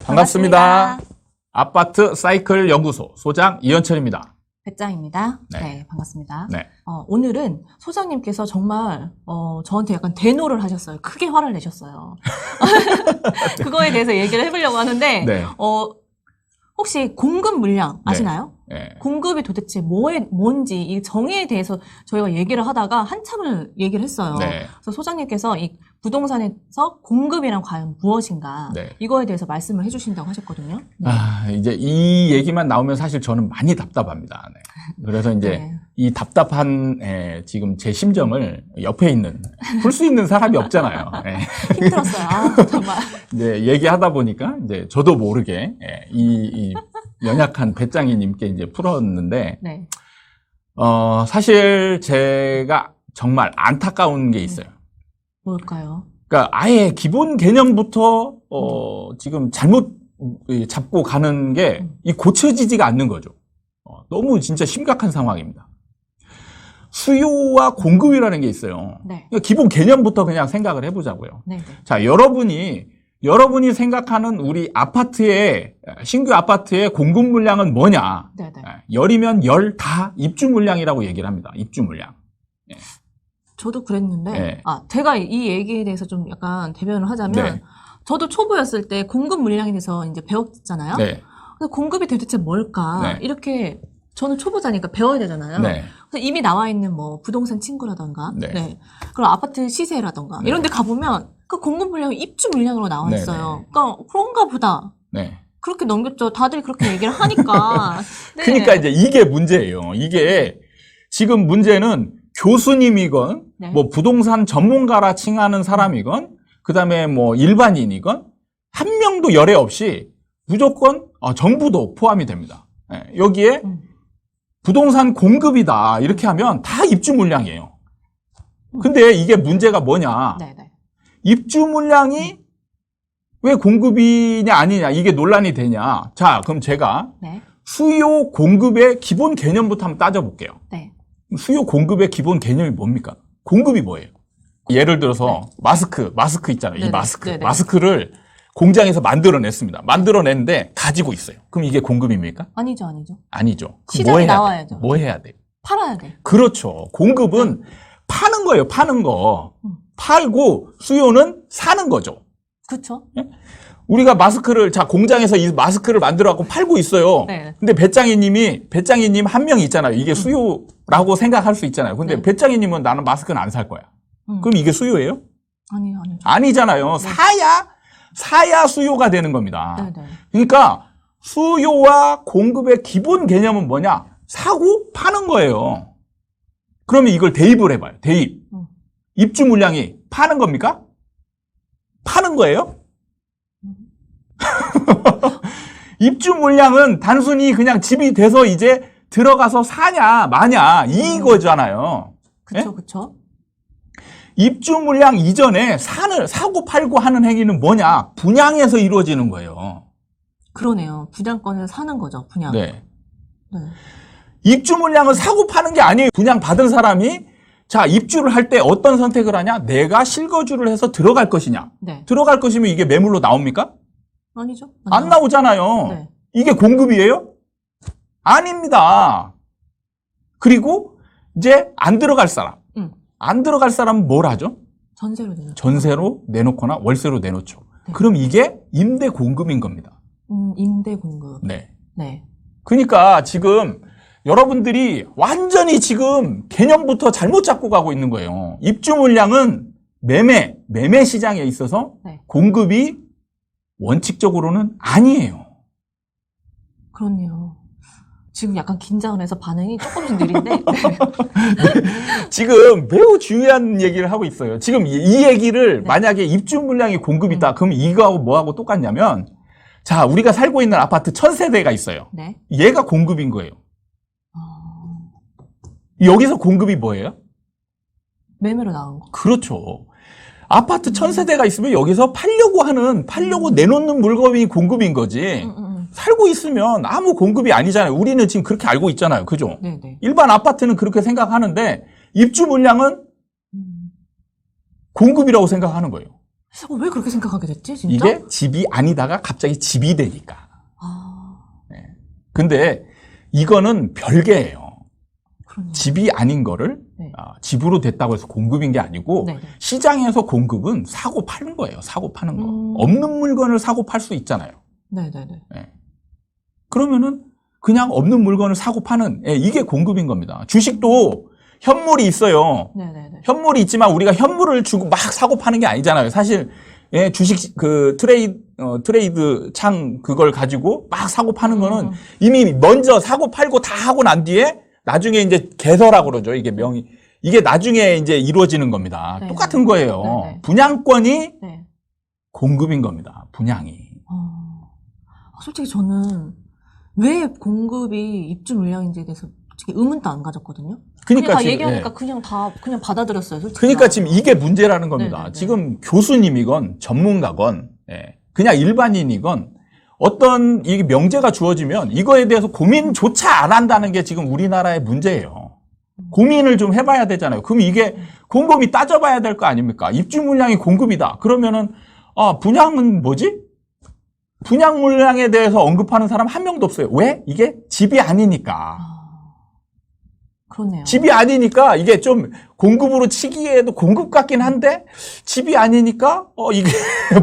반갑습니다. 아파트 사이클 연구소 소장 이현철입니다. 배짱입니다. 네. 네, 반갑습니다. 네. 오늘은 소장님께서 정말 저한테 약간 대노를 하셨어요. 크게 화를 내셨어요. 그거에 대해서 얘기를 해보려고 하는데 네. 혹시 공급 물량 아시나요? 네. 공급이 도대체 뭔지 이 정의에 대해서 저희가 얘기를 하다가 한참을 얘기를 했어요. 네. 그래서 소장님께서 이 부동산에서 공급이란 과연 무엇인가 네. 이거에 대해서 말씀을 해주신다고 하셨거든요. 네. 이제 이 얘기만 나오면 사실 저는 많이 답답합니다. 네. 그래서 이제 네. 이 답답한 지금 제 심정을 옆에 있는 풀 수 있는 사람이 없잖아요. 네. 힘들었어요. 정말. 이제 얘기하다 보니까 이제 저도 모르게 이 연약한 배짱이님께 이제 풀었는데 네. 사실 제가 정말 안타까운 게 있어요. 뭘까요? 그러니까 아예 기본 개념부터 지금 잘못 잡고 가는 게 이 고쳐지지가 않는 거죠. 너무 진짜 심각한 상황입니다. 수요와 공급이라는 게 있어요. 네. 그러니까 기본 개념부터 그냥 생각을 해보자고요. 네. 자, 여러분이 생각하는 우리 아파트의 신규 아파트의 공급 물량은 뭐냐? 네. 네. 열이면 열 다 입주 물량이라고 얘기를 합니다. 입주 물량. 저도 그랬는데, 네. 제가 이 얘기에 대해서 좀 약간 대변을 하자면, 네. 저도 초보였을 때 공급 물량에 대해서 이제 배웠잖아요. 네. 근데 공급이 도대체 뭘까? 네. 이렇게, 저는 초보자니까 배워야 되잖아요. 네. 그래서 이미 나와 있는 뭐 부동산 친구라던가, 네. 그리고 아파트 시세라던가, 네. 이런 데 가보면 그 공급 물량이 입주 물량으로 나와 네, 있어요. 그러니까 그런가 보다. 네. 그렇게 넘겼죠. 다들 그렇게 얘기를 하니까. 네. 그러니까 이제 이게 문제예요. 이게 지금 문제는 교수님이건 네. 뭐 부동산 전문가라 칭하는 사람이건 그다음에 뭐 일반인이건 한 명도 열애 없이 무조건 정부도 포함이 됩니다. 여기에 부동산 공급이다 이렇게 하면 다 입주 물량이에요. 근데 이게 문제가 뭐냐? 네네. 입주 물량이 왜 공급이냐 아니냐 이게 논란이 되냐? 자, 그럼 제가 네. 수요 공급의 기본 개념부터 한번 따져볼게요. 네. 수요 공급의 기본 개념이 뭡니까? 공급이 뭐예요? 예를 들어서 마스크 있잖아요. 이 네네. 마스크. 네네. 마스크를 공장에서 만들어냈습니다. 만들어냈는데 가지고 있어요. 그럼 이게 공급입니까? 아니죠. 아니죠. 그럼 시장에 뭐 해야 나와야죠. 돼요? 뭐 해야 돼요? 팔아야 돼. 그렇죠. 공급은 파는 거예요. 파는 거. 팔고 수요는 사는 거죠. 그쵸? 우리가 공장에서 이 마스크를 만들어갖고 팔고 있어요. 네. 근데 배짱이님 한 명이 있잖아요. 이게 수요라고 생각할 수 있잖아요. 근데 네. 배짱이님은 나는 마스크는 안 살 거야. 그럼 이게 수요예요? 아니죠. 아니잖아요. 네. 사야 수요가 되는 겁니다. 네네. 그러니까 수요와 공급의 기본 개념은 뭐냐? 사고 파는 거예요. 그러면 이걸 대입을 해봐요. 대입. 입주 물량이 파는 겁니까? 파는 거예요? 입주 물량은 단순히 그냥 집이 돼서 이제 들어가서 사냐 마냐 이거잖아요. 그쵸, 그쵸. 입주 물량 이전에 사고 팔고 하는 행위는 뭐냐? 분양에서 이루어지는 거예요. 그러네요. 분양권을 사는 거죠, 분양. 네. 네. 입주 물량은 사고 파는 게 아니에요. 분양 받은 사람이 자, 입주를 할 때 어떤 선택을 하냐? 내가 실거주를 해서 들어갈 것이냐? 네. 들어갈 것이면 이게 매물로 나옵니까? 아니죠. 안 나오잖아요. 네. 이게 공급이에요? 아닙니다. 그리고 이제 안 들어갈 사람. 안 들어갈 사람은 뭘 하죠? 전세로 내죠. 전세로 내놓거나 월세로 내놓죠. 네. 그럼 이게 임대 공급인 겁니다. 임대 공급. 네. 네. 그러니까 지금 여러분들이 완전히 지금 개념부터 잘못 잡고 가고 있는 거예요. 입주 물량은 매매 시장에 있어서 네. 공급이 원칙적으로는 아니에요. 그렇네요. 지금 약간 긴장을 해서 반응이 조금씩 느린데. 지금 매우 중요한 얘기를 하고 있어요. 지금 이 얘기를 만약에 입주 물량이 공급이다. 그럼 이거하고 뭐하고 똑같냐면 자, 우리가 살고 있는 아파트 1000세대가 있어요. 네. 얘가 공급인 거예요. 여기서 공급이 뭐예요? 매매로 나온 거. 그렇죠. 아파트 1000세대가 있으면 여기서 팔려고 내놓는 물건이 공급인 거지. 살고 있으면 아무 공급이 아니잖아요. 우리는 지금 그렇게 알고 있잖아요. 그죠? 네네. 일반 아파트는 그렇게 생각하는데 입주 물량은 공급이라고 생각하는 거예요. 왜 그렇게 생각하게 됐지, 진짜? 이게 집이 아니다가 갑자기 집이 되니까. 아, 네. 근데 이거는 별개예요. 그러네요. 집이 아닌 거를 네. 집으로 됐다고 해서 공급인 게 아니고 네. 시장에서 공급은 사고 파는 거예요. 사고 파는 거. 없는 물건을 사고 팔 수 있잖아요. 네네네. 네. 그러면은 그냥 없는 물건을 사고 파는 이게 공급인 겁니다. 주식도 현물이 있어요. 네네네. 현물이 있지만 우리가 현물을 주고 막 사고 파는 게 아니잖아요. 사실 주식 그 트레이드 창 그걸 가지고 막 사고 파는 거는 이미 먼저 사고 팔고 다 하고 난 뒤에 나중에 이제 개설하고 그러죠. 이게 나중에 이제 이루어지는 겁니다. 네. 똑같은 거예요. 네. 분양권이 네. 공급인 겁니다. 분양이. 솔직히 저는 왜 공급이 입주 물량인지에 대해서 솔직히 의문도 안 가졌거든요. 그냥 다 지금, 얘기하니까 그냥 받아들였어요. 솔직히. 그러니까 지금 이게 문제라는 겁니다. 네네네. 지금 교수님이건 전문가건 그냥 일반인이건 어떤 이 명제가 주어지면 이거에 대해서 고민조차 안 한다는 게 지금 우리나라의 문제예요. 고민을 좀 해봐야 되잖아요. 그럼 이게 곰곰이 따져봐야 될 거 아닙니까? 입주 물량이 공급이다. 그러면은 분양은 뭐지? 분양 물량에 대해서 언급하는 사람 한 명도 없어요. 왜? 이게 집이 아니니까. 그렇네요. 집이 아니니까 이게 좀 공급으로 치기에도 공급 같긴 한데 집이 아니니까 이게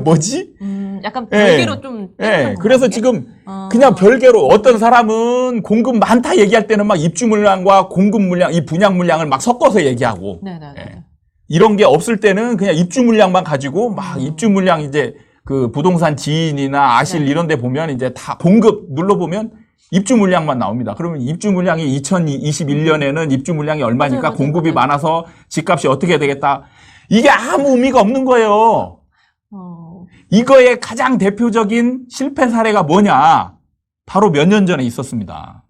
뭐지? 약간 별개로 좀. 그래서 지금 그냥 별개로 어떤 사람은 공급 많다 얘기할 때는 막 입주 물량과 공급 물량, 이 분양 물량을 막 섞어서 얘기하고. 네네네. 이런 게 없을 때는 그냥 입주 물량만 가지고 막 입주 물량 이제 그 부동산 지인이나 아실 이런 데 보면 이제 다 공급 눌러보면 입주 물량만 나옵니다. 그러면 입주 물량이 2021년에는 입주 물량이 얼마니까 맞아요. 공급이 많아서 집값이 어떻게 되겠다. 이게 아무 의미가 없는 거예요. 이거의 가장 대표적인 실패 사례가 뭐냐? 바로 몇 년 전에 있었습니다.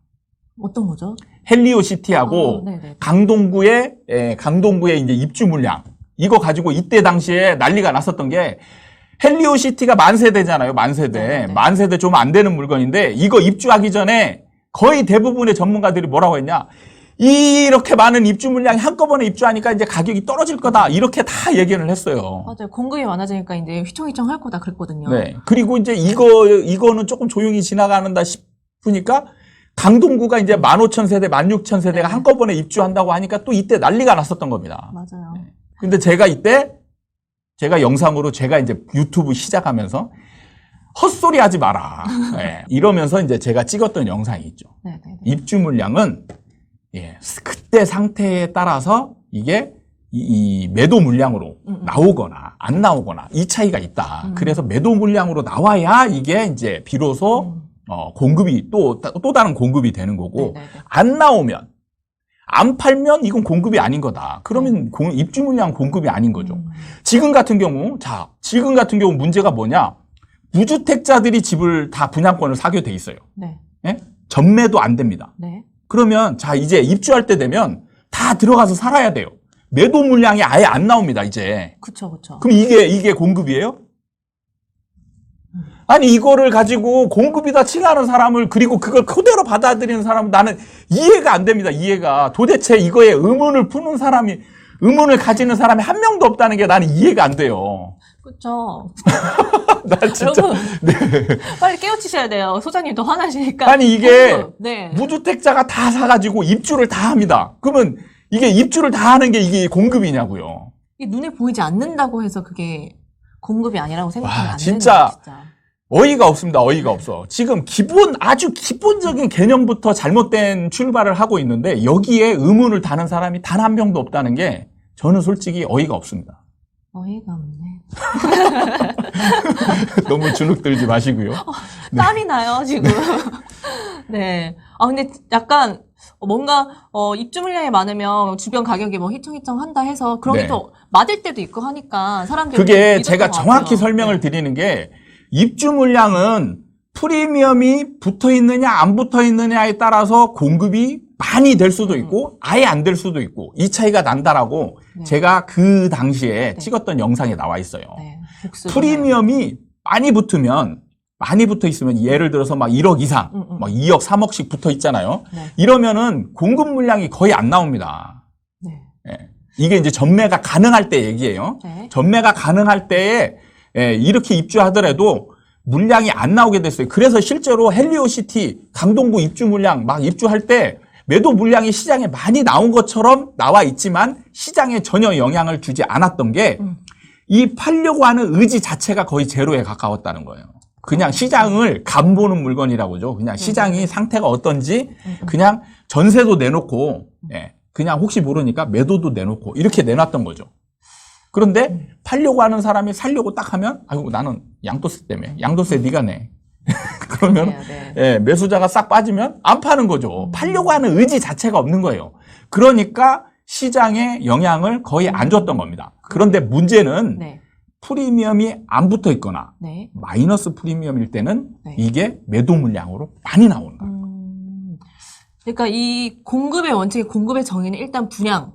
어떤 거죠? 헬리오시티하고 강동구의 이제 입주 물량. 이거 가지고 이때 당시에 난리가 났었던 게 헬리오시티가 만세대잖아요. 만세대. 네네. 만세대 좀 안 되는 물건인데 이거 입주하기 전에 거의 대부분의 전문가들이 뭐라고 했냐. 이렇게 많은 입주 물량이 한꺼번에 입주하니까 이제 가격이 떨어질 거다. 이렇게 다 얘기를 했어요. 맞아요. 공급이 많아지니까 이제 휘청휘청 할 거다 그랬거든요. 네. 그리고 이제 이거는 조금 조용히 지나가는다 싶으니까 강동구가 이제 15,000세대, 16,000세대가 한꺼번에 입주한다고 하니까 또 이때 난리가 났었던 겁니다. 맞아요. 근데 제가 영상으로 제가 이제 유튜브 시작하면서 헛소리 하지 마라. 이러면서 이제 제가 찍었던 영상이 있죠. 네네네. 입주 물량은 그때 상태에 따라서 이게 이 매도 물량으로 나오거나 안 나오거나 이 차이가 있다. 그래서 매도 물량으로 나와야 이게 이제 비로소 공급이 또 다른 공급이 되는 거고 네네네. 안 나오면 안 팔면 이건 공급이 아닌 거다. 그러면 입주 물량 공급이 아닌 거죠. 지금 같은 경우 문제가 뭐냐? 무주택자들이 집을 다 분양권을 사게 돼 있어요. 네. 전매도 안 됩니다. 네. 그러면 이제 입주할 때 되면 다 들어가서 살아야 돼요. 매도 물량이 아예 안 나옵니다, 이제. 그쵸. 그럼 이게 공급이에요? 아니, 이거를 가지고 공급이다 칭하는 사람을, 그리고 그걸 그대로 받아들이는 사람은 나는 이해가 안 됩니다, 이해가. 도대체 이거에 의문을 가지는 사람이 한 명도 없다는 게 나는 이해가 안 돼요. 그쵸. 나 진짜. 여러분, 빨리 깨우치셔야 돼요. 소장님 더 화나시니까. 아니, 이게 네. 무주택자가 다 사가지고 입주를 다 합니다. 그러면 이게 입주를 다 하는 게 이게 공급이냐고요. 이게 눈에 보이지 않는다고 해서 그게 공급이 아니라고 생각하면 안 진짜. 되는 거예요, 진짜. 어이가 없습니다. 어이가 없어. 지금 아주 기본적인 개념부터 잘못된 출발을 하고 있는데 여기에 의문을 다는 사람이 단 한 명도 없다는 게 저는 솔직히 어이가 없습니다. 어이가 없네. 너무 주눅 들지 마시고요. 땀이 나요, 지금. 네. 근데 약간 뭔가 입주 물량이 많으면 주변 가격이 뭐 휘청휘청 한다 해서 그런 게 또 맞을 때도 있고 하니까 사람들이 그게 제가 정확히 설명을 드리는 게 입주 물량은 프리미엄이 붙어 있느냐 안 붙어 있느냐에 따라서 공급이 많이 될 수도 있고 아예 안 될 수도 있고 이 차이가 난다라고 제가 그 당시에 찍었던 영상에 나와 있어요. 프리미엄이 많이 붙어 있으면 예를 들어서 막 1억 이상, 막 2억, 3억씩 붙어 있잖아요. 이러면은 공급 물량이 거의 안 나옵니다. 이게 이제 전매가 가능할 때 얘기예요. 전매가 가능할 때에 이렇게 입주하더라도 물량이 안 나오게 됐어요. 그래서 실제로 헬리오시티 강동구 입주 물량 막 입주할 때 매도 물량이 시장에 많이 나온 것처럼 나와 있지만 시장에 전혀 영향을 주지 않았던 게 이 팔려고 하는 의지 자체가 거의 제로에 가까웠다는 거예요. 그냥 시장을 간보는 물건이라고 하죠. 그냥 시장이 상태가 어떤지 그냥 전세도 내놓고 그냥 혹시 모르니까 매도도 내놓고 이렇게 내놨던 거죠. 그런데 팔려고 하는 사람이 살려고 딱 하면 아이고 나는 양도세 때문에 양도세 네가 내. 그러면 매수자가 싹 빠지면 안 파는 거죠. 팔려고 하는 의지 자체가 없는 거예요. 그러니까 시장에 영향을 거의 안 줬던 겁니다. 그런데 문제는 프리미엄이 안 붙어 있거나 마이너스 프리미엄일 때는 이게 매도 물량으로 많이 나오는 거예요. 그러니까 이 공급의 원칙의 공급의 정의는 일단 분양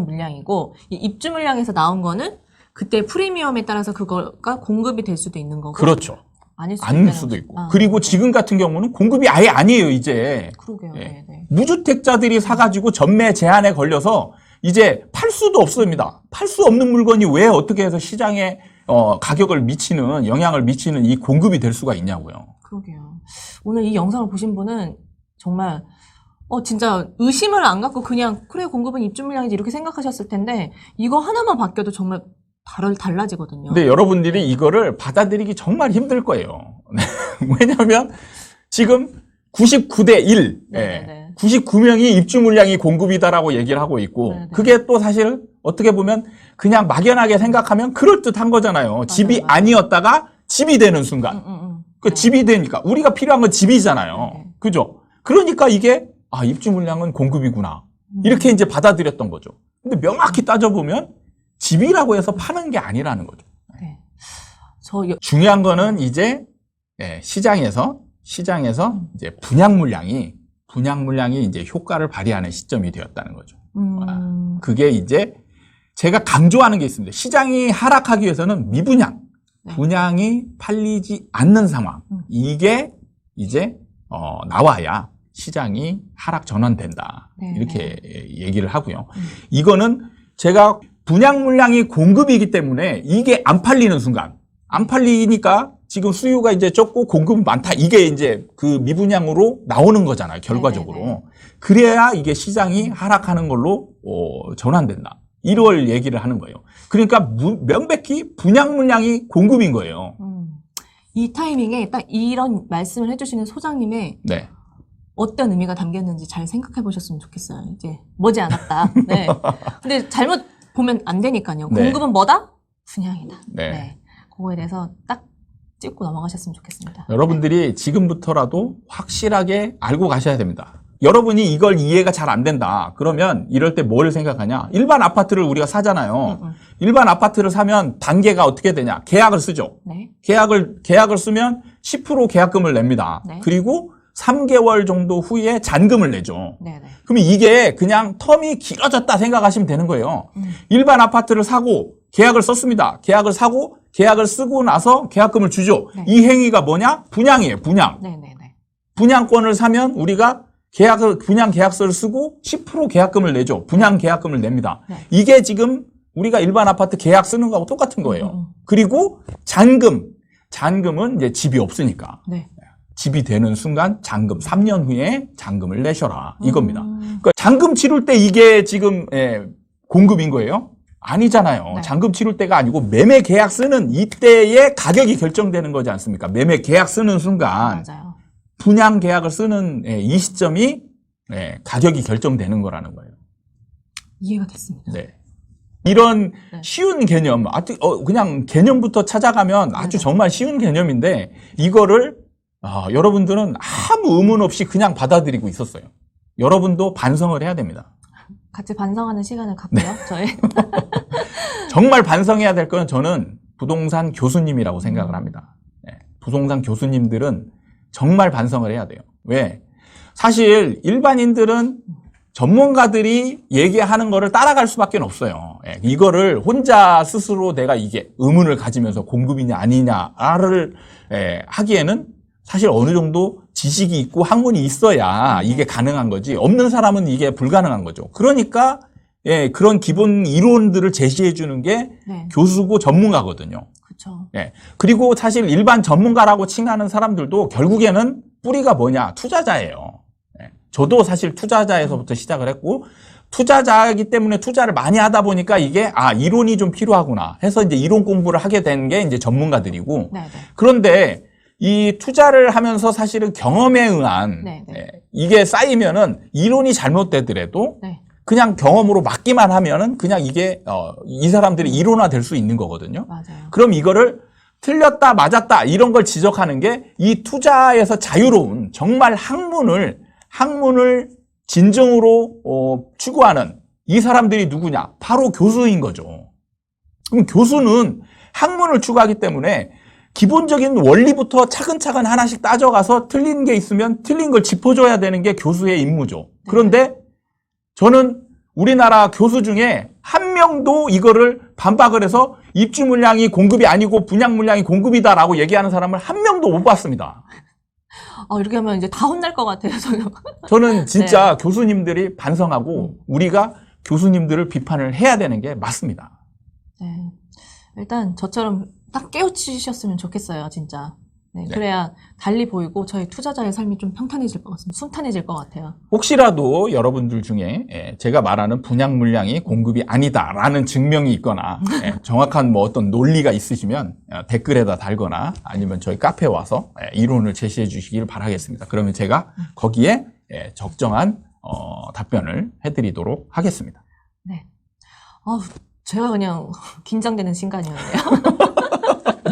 물량이고 이 입주 물량에서 나온 거는 그때 프리미엄에 따라서 그거가 공급이 될 수도 있는 거고 그렇죠. 아닐 수도 있고. 그리고 지금 같은 경우는 공급이 아예 아니에요, 이제. 그러게요. 무주택자들이 사가지고 전매 제한에 걸려서 이제 팔 수도 없습니다. 팔 수 없는 물건이 왜 어떻게 해서 시장에 가격을 미치는, 영향을 미치는 이 공급이 될 수가 있냐고요. 그러게요. 오늘 이 영상을 보신 분은 정말 진짜 의심을 안 갖고 그냥 그래 공급은 입주 물량이지 이렇게 생각하셨을 텐데 이거 하나만 바뀌어도 정말 달라지거든요. 근데 여러분들이 이거를 받아들이기 정말 힘들 거예요. 왜냐하면 지금 99대 1, 99명이 입주 물량이 공급이다라고 얘기를 하고 있고 그게 또 사실 어떻게 보면 그냥 막연하게 생각하면 그럴듯한 거잖아요. 맞아요, 집이 아니었다가 집이 되는 순간. 그 집이 되니까 우리가 필요한 건 집이잖아요. 그죠? 그러니까 이게 입주 물량은 공급이구나. 이렇게 이제 받아들였던 거죠. 근데 명확히 따져보면 집이라고 해서 파는 게 아니라는 거죠. 중요한 거는 이제 시장에서 이제 분양 물량이 이제 효과를 발휘하는 시점이 되었다는 거죠. 그게 이제 제가 강조하는 게 있습니다. 시장이 하락하기 위해서는 미분양, 분양이 팔리지 않는 상황. 이게 이제 나와야 시장이 하락 전환된다. 이렇게 얘기를 하고요. 이거는 제가 분양 물량이 공급이기 때문에 이게 안 팔리는 순간, 안 팔리니까 지금 수요가 이제 적고 공급은 많다. 이게 이제 그 미분양으로 나오는 거잖아요, 결과적으로. 그래야 이게 시장이 하락하는 걸로 전환된다. 이걸 얘기를 하는 거예요. 그러니까 명백히 분양 물량이 공급인 거예요. 이 타이밍에 딱 이런 말씀을 해주시는 소장님의 어떤 의미가 담겼는지 잘 생각해 보셨으면 좋겠어요. 이제 머지않았다. 근데 잘못 보면 안 되니까요. 공급은 뭐다? 분양이다. 그거에 대해서 딱 짚고 넘어가셨으면 좋겠습니다. 여러분들이 지금부터라도 확실하게 알고 가셔야 됩니다. 여러분이 이걸 이해가 잘 안 된다. 그러면 이럴 때 뭘 생각하냐? 일반 아파트를 우리가 사잖아요. 일반 아파트를 사면 단계가 어떻게 되냐? 계약을 쓰죠. 계약을 쓰면 10% 계약금을 냅니다. 그리고 3개월 정도 후에 잔금을 내죠. 그러면 이게 그냥 텀이 길어졌다 생각하시면 되는 거예요. 일반 아파트를 사고 계약을 썼습니다. 계약을 사고 계약을 쓰고 나서 계약금을 주죠. 이 행위가 뭐냐? 분양이에요. 분양. 분양권을 사면 우리가 분양 계약서를 쓰고 10% 계약금을 내죠. 분양 계약금을 냅니다. 이게 지금 우리가 일반 아파트 계약 쓰는 거하고 똑같은 거예요. 그리고 잔금은 이제 집이 없으니까. 집이 되는 순간 잔금 3년 후에 잔금을 내셔라 이겁니다. 그러니까 잔금 치를 때 이게 지금 공급인 거예요? 아니잖아요. 잔금 치를 때가 아니고 매매 계약 쓰는 이때의 가격이 결정되는 거지 않습니까? 매매 계약 쓰는 순간 분양 계약을 쓰는 이 시점이 가격이 결정되는 거라는 거예요. 이해가 됐습니다. 이런 쉬운 개념, 그냥 개념부터 찾아가면 아주 정말 쉬운 개념인데 이거를 여러분들은 아무 의문 없이 그냥 받아들이고 있었어요. 여러분도 반성을 해야 됩니다. 같이 반성하는 시간을 갖고요, 저희. 정말 반성해야 될 건 저는 부동산 교수님이라고 생각을 합니다. 부동산 교수님들은 정말 반성을 해야 돼요. 왜? 사실 일반인들은 전문가들이 얘기하는 거를 따라갈 수밖에 없어요. 이거를 혼자 스스로 내가 이게 의문을 가지면서 공급이냐 아니냐를 하기에는 사실 어느 정도 지식이 있고 학문이 있어야 이게 가능한 거지. 없는 사람은 이게 불가능한 거죠. 그러니까 그런 기본 이론들을 제시해 주는 게 교수고 전문가거든요. 그렇죠. 예. 그리고 사실 일반 전문가라고 칭하는 사람들도 결국에는 뿌리가 뭐냐? 투자자예요. 예. 저도 사실 투자자에서부터 시작을 했고, 투자자이기 때문에 투자를 많이 하다 보니까 이게, 이론이 좀 필요하구나 해서 이제 이론 공부를 하게 된 게 이제 전문가들이고, 네네. 그런데 이 투자를 하면서 사실은 경험에 의한, 네네. 예, 이게 쌓이면은 이론이 잘못되더라도 네. 그냥 경험으로 맞기만 하면은 그냥 이게, 이 사람들이 이론화 될 수 있는 거거든요. 맞아요. 그럼 이거를 틀렸다, 맞았다, 이런 걸 지적하는 게 이 투자에서 자유로운 정말 학문을 진정으로 추구하는 이 사람들이 누구냐? 바로 교수인 거죠. 그럼 교수는 학문을 추구하기 때문에 기본적인 원리부터 차근차근 하나씩 따져가서 틀린 게 있으면 틀린 걸 짚어줘야 되는 게 교수의 임무죠. 그런데 저는 우리나라 교수 중에 한 명도 이거를 반박을 해서 입주 물량이 공급이 아니고 분양 물량이 공급이다라고 얘기하는 사람을 한 명도 못 봤습니다. 이렇게 하면 이제 다 혼날 것 같아요, 저는 진짜 교수님들이 반성하고 우리가 교수님들을 비판을 해야 되는 게 맞습니다. 네. 일단 저처럼 딱 깨우치셨으면 좋겠어요, 진짜. 네, 네. 그래야 달리 보이고 저희 투자자의 삶이 좀 평탄해질 것 같습니다. 순탄해질 것 같아요. 혹시라도 여러분들 중에 제가 말하는 분양 물량이 공급이 아니다라는 증명이 있거나 정확한 뭐 어떤 논리가 있으시면 댓글에다 달거나 아니면 저희 카페에 와서 이론을 제시해 주시길 바라겠습니다. 그러면 제가 거기에 적정한 답변을 해드리도록 하겠습니다. 네. 제가 그냥 긴장되는 시간이었네요.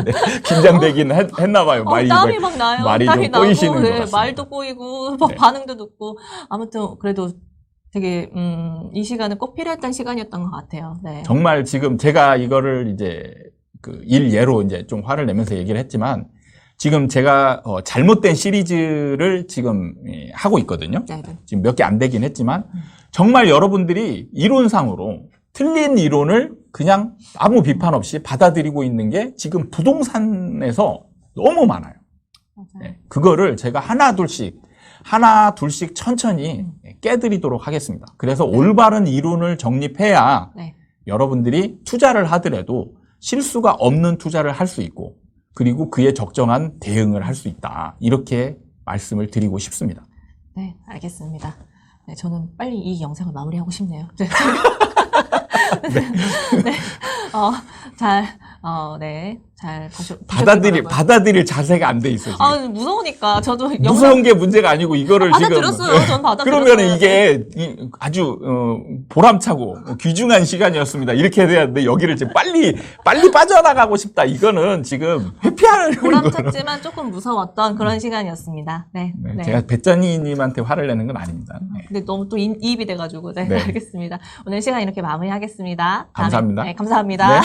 네, 긴장되긴 했나 봐요. 땀이 막 나요. 말이 땀이 좀 나고, 꼬이시는 것 같습니다. 말도 꼬이고, 막 네. 반응도 늦고. 아무튼 그래도 되게 이 시간은 꼭 필요했던 시간이었던 것 같아요. 네. 정말 지금 제가 이거를 이제 그 일예로 이제 좀 화를 내면서 얘기를 했지만 지금 제가 잘못된 시리즈를 지금 하고 있거든요. 네네. 지금 몇 개 안 되긴 했지만 정말 여러분들이 이론상으로 틀린 이론을 그냥 아무 비판 없이 받아들이고 있는 게 지금 부동산에서 너무 많아요. 맞아요. 네, 그거를 제가 하나 둘씩 천천히 깨드리도록 하겠습니다. 그래서 올바른 이론을 정립해야 네. 여러분들이 투자를 하더라도 실수가 없는 투자를 할 수 있고 그리고 그에 적정한 대응을 할 수 있다. 이렇게 말씀을 드리고 싶습니다. 네, 알겠습니다. 네, 저는 빨리 이 영상을 마무리하고 싶네요. 네. 네. 잘 받아들일 자세가 안 돼 있어, 지금. 무서우니까 저도 무서운 게 문제가 아니고 이거를 지금. 받아들였어요. 전 받아들였어요. 그러면 이게 아주 보람차고 귀중한 시간이었습니다. 이렇게 해야 되는데 여기를 지금 빨리 빠져나가고 싶다. 이거는 지금 회피하려는 보람찼지만 조금 무서웠던 그런 시간이었습니다. 네. 네, 네. 제가 배짱이님한테 화를 내는 건 아닙니다. 네. 근데 너무 또 이입이 돼가지고, 네, 네. 알겠습니다. 오늘 시간 이렇게 마무리하겠습니다. 감사합니다. 네, 감사합니다. 네.